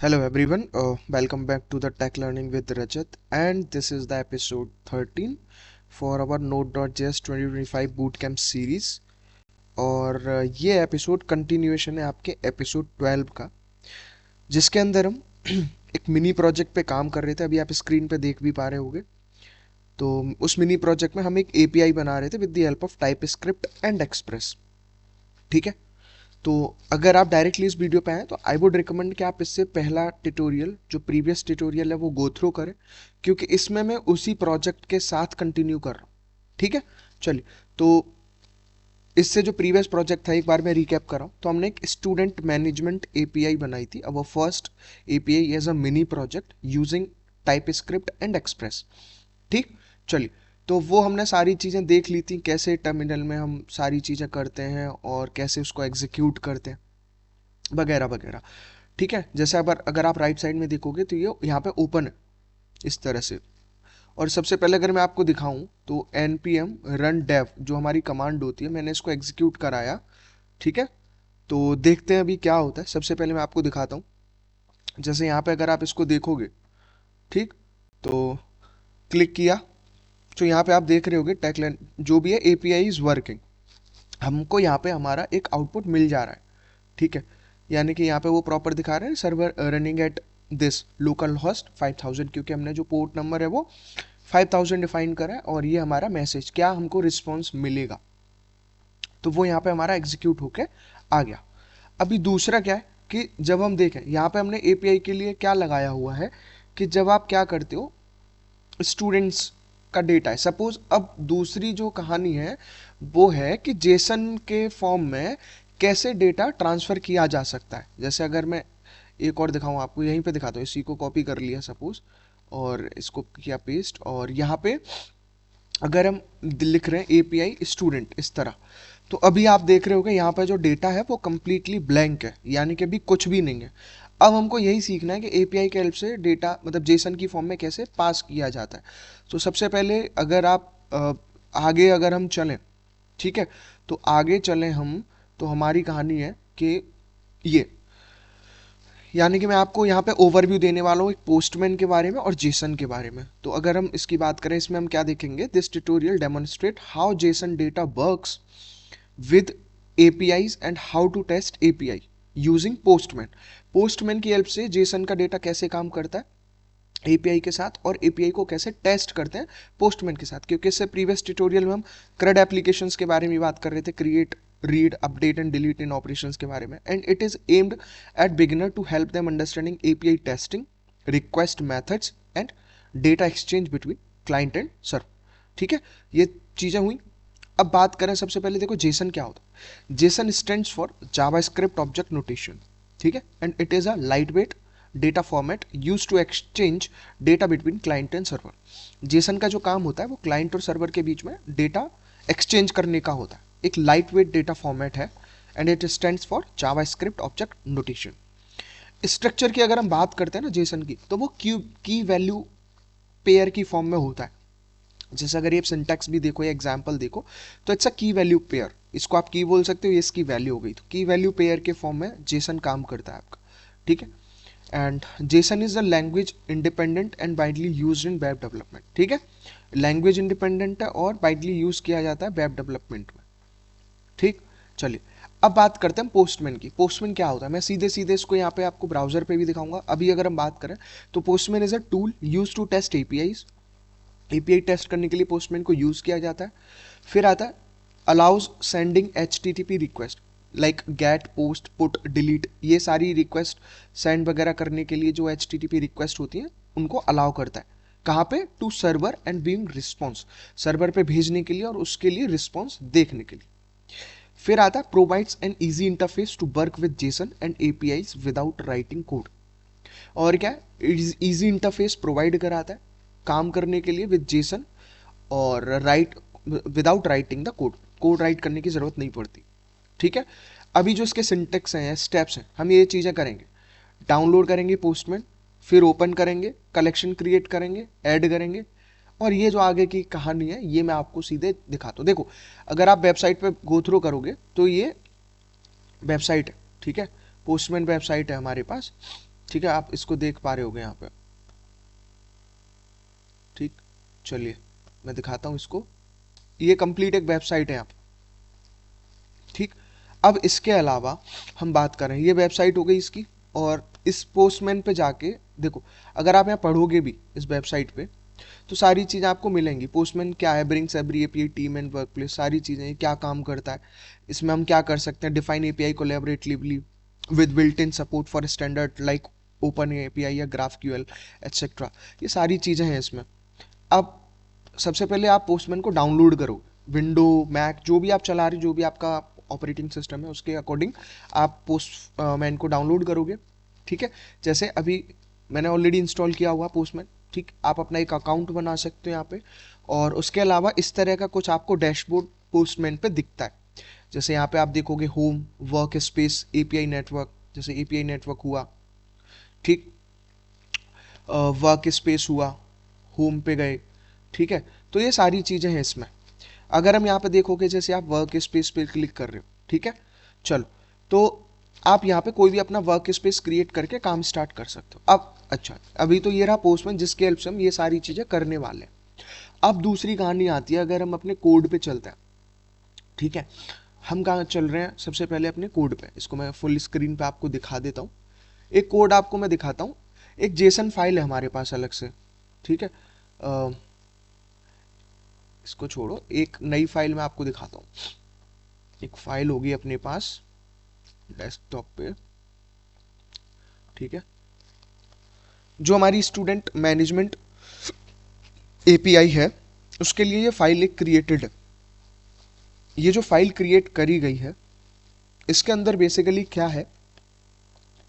Hello everyone, welcome back to the Tech Learning with Rajat, and this is the episode 13 for our Node.js 2025 Bootcamp series। और ये episode continuation है आपके episode 12 का, जिसके अंदर हम एक मिनी प्रोजेक्ट पे काम कर रहे थे। अभी आप स्क्रीन पे देख भी पा रहे होगे। तो उस मिनी प्रोजेक्ट में हम एक एपीआई बना रहे थे with the help of TypeScript and Express. ठीक है, तो अगर आप डायरेक्टली इस वीडियो पे आए तो आई वुड रिकमेंड कि आप इससे पहला ट्यूटोरियल, जो प्रीवियस ट्यूटोरियल है, वो गो थ्रू करें, क्योंकि इसमें मैं उसी प्रोजेक्ट के साथ कंटिन्यू कर रहा हूँ। ठीक है, चलिए। तो इससे जो प्रीवियस प्रोजेक्ट था, एक बार मैं रिकैप कर रहा हूँ। तो हमने एक स्टूडेंट मैनेजमेंट एपीआई बनाई थी, our first API as a mini project using TypeScript and Express. ठीक, चलिए। तो वो हमने सारी चीज़ें देख ली थी, कैसे टर्मिनल में हम सारी चीज़ें करते हैं और कैसे उसको एग्जीक्यूट करते हैं वगैरह वगैरह। ठीक है, जैसे अगर अगर आप राइट साइड में देखोगे तो ये यहाँ पे ओपन है इस तरह से। और सबसे पहले अगर मैं आपको दिखाऊं तो npm run dev जो हमारी कमांड होती है, मैंने इसको एग्जीक्यूट कराया। ठीक है, तो देखते हैं अभी क्या होता है। सबसे पहले मैं आपको दिखाता हूँ। जैसे यहाँ पे अगर आप इसको देखोगे, ठीक, तो क्लिक किया तो यहाँ पे आप देख रहे होगे टेकलाइन जो भी है, एपीआई इज वर्किंग। हमको यहाँ पे हमारा एक आउटपुट मिल जा रहा है। ठीक है, यानी कि यहाँ पे वो प्रॉपर दिखा रहे हैं, server running at this local host 5000, क्योंकि हमने जो पोर्ट नंबर है वो 5000 डिफाइन करा है। और ये हमारा मैसेज क्या हमको रिस्पॉन्स मिलेगा, तो वो यहाँ पे हमारा एग्जीक्यूट होके आ गया। अभी दूसरा क्या है कि जब हम देखें यहाँ पे हमने एपीआई के लिए क्या लगाया हुआ है कि जब आप क्या करते हो, स्टूडेंट्स का डेटा है सपोज। अब दूसरी जो कहानी है वो है कि जेसन के फॉर्म में कैसे डेटा ट्रांसफ़र किया जा सकता है। जैसे अगर मैं एक और दिखाऊं आपको, यहीं पे दिखाता हूँ। इसी को कॉपी कर लिया सपोज और इसको किया पेस्ट, और यहाँ पे अगर हम लिख रहे हैं एपीआई स्टूडेंट इस तरह, तो अभी आप देख रहे होगे यहाँ पे जो डेटा है वो कम्प्लीटली ब्लैंक है, यानी कि अभी कुछ भी नहीं है। अब हमको यही सीखना है कि एपीआई के हेल्प से डेटा मतलब जेसन की फॉर्म में कैसे पास किया जाता है। तो सबसे पहले अगर आप आगे अगर हम चलें, ठीक है, तो आगे चलें हम, तो हमारी कहानी है कि ये, यानी कि मैं आपको यहाँ पे ओवरव्यू देने वाला हूँ एक पोस्टमैन के बारे में और जेसन के बारे में। तो अगर हम इसकी बात करें, इसमें हम क्या देखेंगे, this tutorial demonstrate how Jason data works with APIs and how to test API using Postman। Postman की हेल्प से जेसन का डेटा कैसे काम करता है एपीआई के साथ, और एपीआई को कैसे टेस्ट करते हैं पोस्टमैन के साथ। क्योंकि इससे प्रीवियस ट्यूटोरियल में हम CRUD एप्लीकेशंस के बारे में बात कर रहे थे, create read update and delete इन ऑपरेशंस के बारे में। And it is aimed at beginner to help them understanding API testing, request methods and data exchange between client and server. ठीक है, ये चीज़ें हुई। अब बात करें, सबसे पहले देखो जेसन क्या होता है। JSON stands for JavaScript object notation. ठीक है, and it is a light weight data format use to exchange data between client and server. JSON का जो काम होता है वो क्लाइंट और सर्वर के बीच में डेटा एक्सचेंज करने का होता है। एक लाइट वेट डेटा फॉर्मेट है and it stands for JavaScript object notation. Structure की अगर हम बात करते हैं ना जेसन की, तो वो की वैल्यू पेयर की फॉर्म में होता है। जैसे अगर ये सिंटैक्स भी देखो या एग्जाम्पल देखो, तो इट्स अ की वैल्यू पेयर। इसको आप की बोल सकते हो, ये इसकी वैल्यू हो गई। तो की वैल्यू पेयर के फॉर्म में जेसन काम करता है आपका। ठीक है, and Jason is a language independent and widely use in web development. ठीक है, लैंग्वेज इंडिपेंडेंट है और वाइडली यूज किया जाता है वेब डेवलपमेंट में। ठीक, चलिए। अब बात करते हैं पोस्टमैन की। पोस्टमैन क्या होता है, मैं सीधे सीधे इसको यहाँ पे आपको ब्राउजर पे भी दिखाऊंगा। अभी अगर हम बात करें तो Postman is a tool use to test APIs. API test करने के लिए पोस्टमैन को यूज किया जाता है। फिर आता है allows sending HTTP request like get post put delete. ये सारी रिक्वेस्ट सेंड वगैरह करने के लिए जो एचटीटीपी रिक्वेस्ट होती हैं उनको अलाउ करता है। कहाँ पे, to server and being response, server पे भेजने के लिए और उसके लिए रिस्पॉन्स देखने के लिए। फिर आता है provides an easy interface to work with JSON and APIs without writing code. और क्या है, इजी इंटरफेस प्रोवाइड कराता है काम करने के लिए विद जेसन, और right without writing the code, code right करने की ज़रूरत नहीं पड़ती। ठीक है, अभी जो इसके सिंटेक्स हैं, स्टेप्स हैं, हम ये चीज़ें करेंगे। डाउनलोड करेंगे पोस्टमैन, फिर ओपन करेंगे, कलेक्शन क्रिएट करेंगे, ऐड करेंगे, और ये जो आगे की कहानी है ये मैं आपको सीधे दिखाता हूँ। देखो, अगर आप वेबसाइट पे गो थ्रू करोगे तो ये वेबसाइट है। ठीक है, पोस्टमैन वेबसाइट है हमारे पास। ठीक है, आप इसको देख पा रहे होगे यहाँ पे। ठीक, चलिए मैं दिखाता हूँ इसको। ये कंप्लीट एक वेबसाइट है यहाँ पे। ठीक, अब इसके अलावा हम बात कर रहे हैं, ये वेबसाइट हो गई इसकी। और इस पोस्टमैन पे जाके देखो, अगर आप यहाँ पढ़ोगे भी इस वेबसाइट पे तो सारी चीज़ें आपको मिलेंगी। पोस्टमैन क्या है, brings every API team and work place, सारी चीज़ें क्या काम करता है, इसमें हम क्या कर सकते हैं, define API collaboratively with built in support for standard like open API या ग्राफक्यूएल एटसेट्रा, ये सारी चीज़ें हैं इसमें। अब सबसे पहले आप पोस्टमैन को डाउनलोड करो, विंडो मैक जो भी आप चला रहे, जो भी आपका ऑपरेटिंग सिस्टम है उसके अकॉर्डिंग आप पोस्टमैन को डाउनलोड करोगे। ठीक है, जैसे अभी मैंने ऑलरेडी इंस्टॉल किया हुआ पोस्टमैन। ठीक, आप अपना एक अकाउंट बना सकते हो यहाँ पे। और उसके अलावा इस तरह का कुछ आपको डैशबोर्ड पोस्टमैन पे दिखता है। जैसे यहाँ पे आप देखोगे home, work space, API network, जैसे एपीआई नेटवर्क हुआ। ठीक, वर्क स्पेस हुआ, होम पे गए। ठीक है, तो ये सारी चीज़ें हैं इसमें। अगर हम यहाँ पे देखोगे, जैसे आप वर्क स्पेस पे क्लिक कर रहे हो, ठीक है, चलो, तो आप यहाँ पे कोई भी अपना वर्क स्पेस क्रिएट करके काम स्टार्ट कर सकते हो। अब अच्छा, अभी तो ये रहा पोस्टमैन जिसके हेल्प से हम ये सारी चीज़ें करने वाले हैं। अब दूसरी कहानी आती है, अगर हम अपने कोड पे चलते हैं। ठीक है, हम कहाँ चल रहे हैं, सबसे पहले अपने कोड पे। इसको मैं फुल स्क्रीन पे आपको दिखा देता हूँ। एक कोड आपको मैं दिखाता हूँ। एक जेसन फाइल है हमारे पास अलग से। ठीक है, इसको छोड़ो, एक नई फाइल मैं आपको दिखाता हूँ। एक फाइल होगी अपने पास डेस्कटॉप पे। ठीक है, जो हमारी स्टूडेंट मैनेजमेंट एपीआई है उसके लिए ये फाइल एक क्रिएटेड है। ये जो फाइल क्रिएट करी गई है इसके अंदर बेसिकली क्या है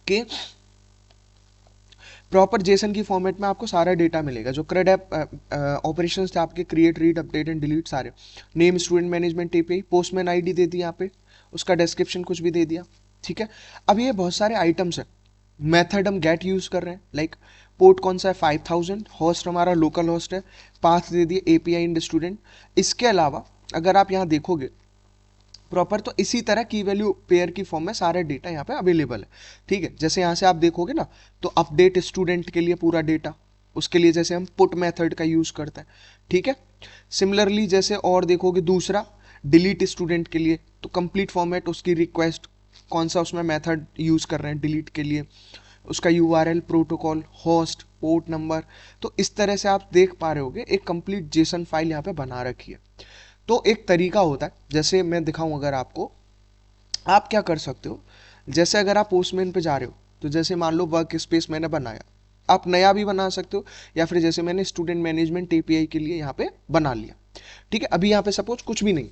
कि प्रॉपर जेसन की फॉर्मेट में आपको सारा डेटा मिलेगा। जो क्रेड ऐप ऑपरेशंस थे आपके, create, read, update and delete, सारे name, student management API, Postman ID दे दी यहाँ पे, उसका डिस्क्रिप्शन कुछ भी दे दिया। ठीक है, अब ये बहुत सारे आइटम्स हैं। मेथड हम गेट यूज कर रहे हैं, लाइक पोर्ट कौन सा है 5000, होस्ट हमारा लोकल होस्ट है, पाथ दे दिए एपीआई एंड स्टूडेंट। इसके अलावा अगर आप यहाँ देखोगे प्रॉपर, तो इसी तरह की वैल्यू पेयर की फॉर्म में सारे डेटा यहाँ पे अवेलेबल है। ठीक है, जैसे यहाँ से आप देखोगे ना, तो अपडेट स्टूडेंट के लिए पूरा डेटा, उसके लिए जैसे हम पुट मेथड का यूज करते हैं। ठीक है, सिमिलरली जैसे और देखोगे दूसरा डिलीट स्टूडेंट के लिए, तो कंप्लीट फॉर्मेट, उसकी रिक्वेस्ट कौन सा उसमें मेथड यूज कर रहे हैं डिलीट के लिए, उसका URL, protocol, host, port number. तो इस तरह से आप देख पा रहे होगे एक कंप्लीट जेसन फाइल यहाँ पे बना रखी है। तो एक तरीका होता है, जैसे मैं दिखाऊं अगर आपको, आप क्या कर सकते हो, जैसे अगर आप पोस्टमैन पे जा रहे हो, तो जैसे मान लो वर्क स्पेस मैंने बनाया, आप नया भी बना सकते हो, या फिर जैसे मैंने स्टूडेंट मैनेजमेंट एपीआई के लिए यहाँ पे बना लिया। ठीक है, अभी यहाँ पे सपोज कुछ भी नहीं,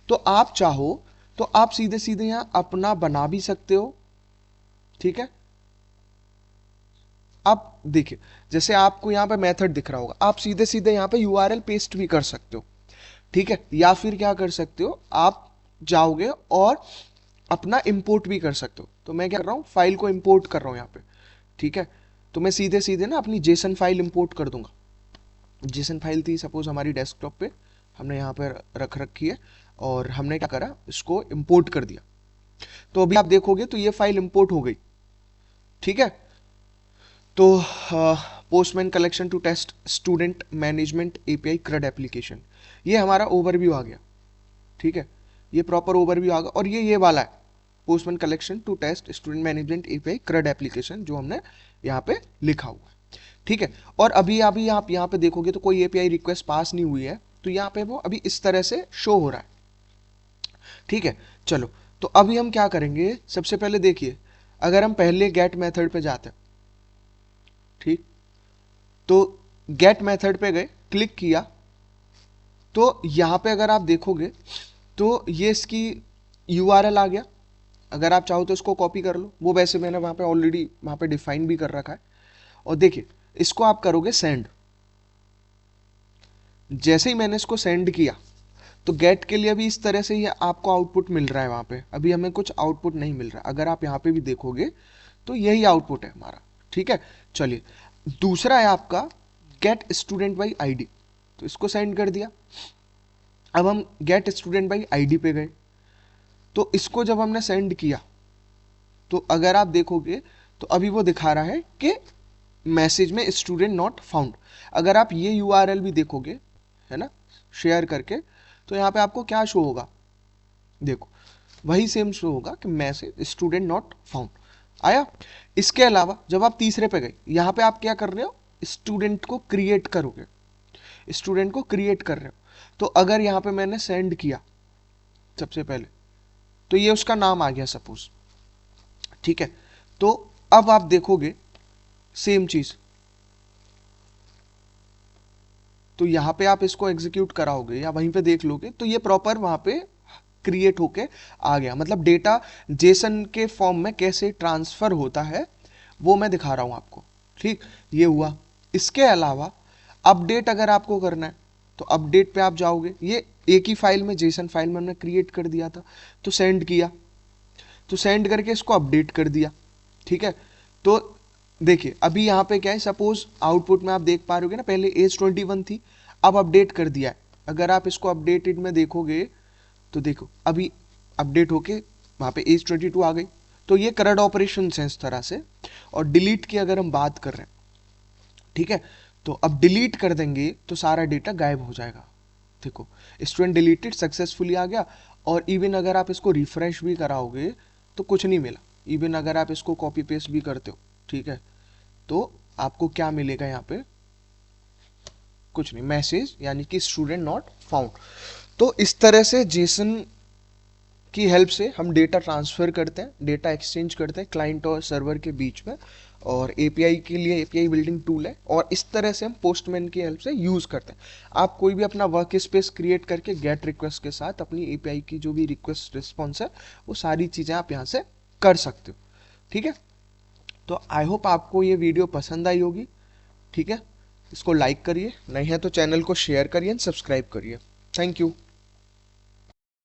तो आप चाहो तो आप सीधे सीधे यहाँ अपना बना भी सकते हो। ठीक है, आप देखिए, जैसे आपको यहाँ पे मेथड दिख रहा होगा, आप सीधे सीधे यहाँ पे यूआरएल पेस्ट भी कर सकते हो। ठीक है, या फिर क्या कर सकते हो, आप जाओगे और अपना इंपोर्ट भी कर सकते हो। तो मैं क्या कर रहा हूँ, फाइल को इंपोर्ट कर रहा हूँ यहाँ पे। ठीक है, तो मैं सीधे सीधे ना अपनी जेसन फाइल इंपोर्ट कर दूंगा। जेसन फाइल थी सपोज हमारी डेस्कटॉप पे, हमने यहाँ पर रख रखी है, और हमने क्या करा, इसको इंपोर्ट कर दिया। तो अभी आप देखोगे तो ये फाइल इंपोर्ट हो गई। ठीक है, तो Postman collection to test student management API CRUD application, ये हमारा ओवरव्यू आ गया। ठीक है, ये प्रॉपर ओवरव्यू आ गया, और ये वाला है Postman collection to test student management API CRUD application, जो हमने यहाँ पे लिखा हुआ है। ठीक है, और अभी अभी आप यहाँ पे देखोगे तो कोई एपीआई रिक्वेस्ट पास नहीं हुई है, तो यहाँ पे वो अभी इस तरह से शो हो रहा है। ठीक है, चलो, तो अभी हम क्या करेंगे, सबसे पहले देखिए, अगर हम पहले गेट मेथड पे जाते हैं, ठीक, तो गेट मेथड पे गए, क्लिक किया, तो यहाँ पे अगर आप देखोगे तो ये इसकी यूआरएल आ गया। अगर आप चाहो तो इसको कॉपी कर लो, वो वैसे मैंने वहाँ पे ऑलरेडी वहाँ पे डिफाइन भी कर रखा है। और देखिए, इसको आप करोगे सेंड। जैसे ही मैंने इसको सेंड किया, तो गेट के लिए भी इस तरह से ही आपको आउटपुट मिल रहा है। वहाँ पे अभी हमें कुछ आउटपुट नहीं मिल रहा, अगर आप यहाँ पे भी देखोगे तो यही आउटपुट है हमारा। ठीक है, चलिए, दूसरा है आपका गेट स्टूडेंट बाई आईडी, तो इसको सेंड कर दिया। अब हम गेट स्टूडेंट बाई आईडी पे गए, तो इसको जब हमने सेंड किया, तो अगर आप देखोगे तो अभी वो दिखा रहा है कि मैसेज में स्टूडेंट नॉट फाउंड। अगर आप ये यूआरएल भी देखोगे, है ना, शेयर करके, तो यहाँ पे आपको क्या शो होगा, देखो वही सेम शो होगा कि मैसेज स्टूडेंट नॉट फाउंड आया। इसके अलावा जब आप तीसरे पे गए, यहाँ पे आप क्या कर रहे हो, स्टूडेंट को क्रिएट करोगे, स्टूडेंट को क्रिएट कर रहे हो। तो अगर यहाँ पे मैंने सेंड किया सबसे पहले, तो ये उसका नाम आ गया सपोज, ठीक है। तो अब आप देखोगे सेम चीज, तो यहाँ पे आप इसको एग्जीक्यूट कराओगे या वहीं पे देख लोगे, तो ये प्रॉपर वहां पे क्रिएट होके आ गया। मतलब डेटा जेसन के फॉर्म में कैसे ट्रांसफर होता है वो मैं दिखा रहा हूं आपको, ठीक। ये हुआ। इसके अलावा अपडेट अगर आपको करना है, तो अपडेट पे आप जाओगे, ये एक ही फाइल में, जेसन फाइल में हमने क्रिएट कर दिया था, तो सेंड किया, तो सेंड करके इसको अपडेट कर दिया, ठीक है। तो देखिए अभी यहाँ पे क्या है, सपोज आउटपुट में आप देख पा रहे होगे ना, पहले एज 21 थी, अब अपडेट कर दिया है। अगर आप इसको अपडेटेड में देखोगे तो देखो अभी अपडेट होके वहाँ पे एज 22 आ गई। तो ये करंट ऑपरेशन है इस तरह से। और डिलीट की अगर हम बात कर रहे हैं, ठीक है, तो अब डिलीट कर देंगे तो सारा डेटा गायब हो जाएगा। देखो स्टूडेंट डिलीटेड सक्सेसफुली आ गया। और इवन अगर आप इसको रिफ्रेश भी कराओगे तो कुछ नहीं मिला। इवन अगर आप इसको कॉपी पेस्ट भी करते हो, ठीक है, तो आपको क्या मिलेगा यहाँ पे, कुछ नहीं, मैसेज यानी कि स्टूडेंट नॉट फाउंड। तो इस तरह से जेसन की हेल्प से हम डेटा ट्रांसफर करते हैं, डेटा एक्सचेंज करते हैं क्लाइंट और सर्वर के बीच में। और एपीआई के लिए एपीआई बिल्डिंग टूल है, और इस तरह से हम पोस्टमैन की हेल्प से यूज करते हैं। आप कोई भी अपना वर्क स्पेस क्रिएट करके गेट रिक्वेस्ट के साथ अपनी एपीआई की जो भी रिक्वेस्ट रिस्पॉन्स है वो सारी चीजें आप यहाँ से कर सकते हो, ठीक है। तो आई होप आपको ये वीडियो पसंद आई होगी, ठीक है। इसको लाइक करिए, नहीं है तो चैनल को शेयर करिए एंड सब्सक्राइब करिए। Thank you.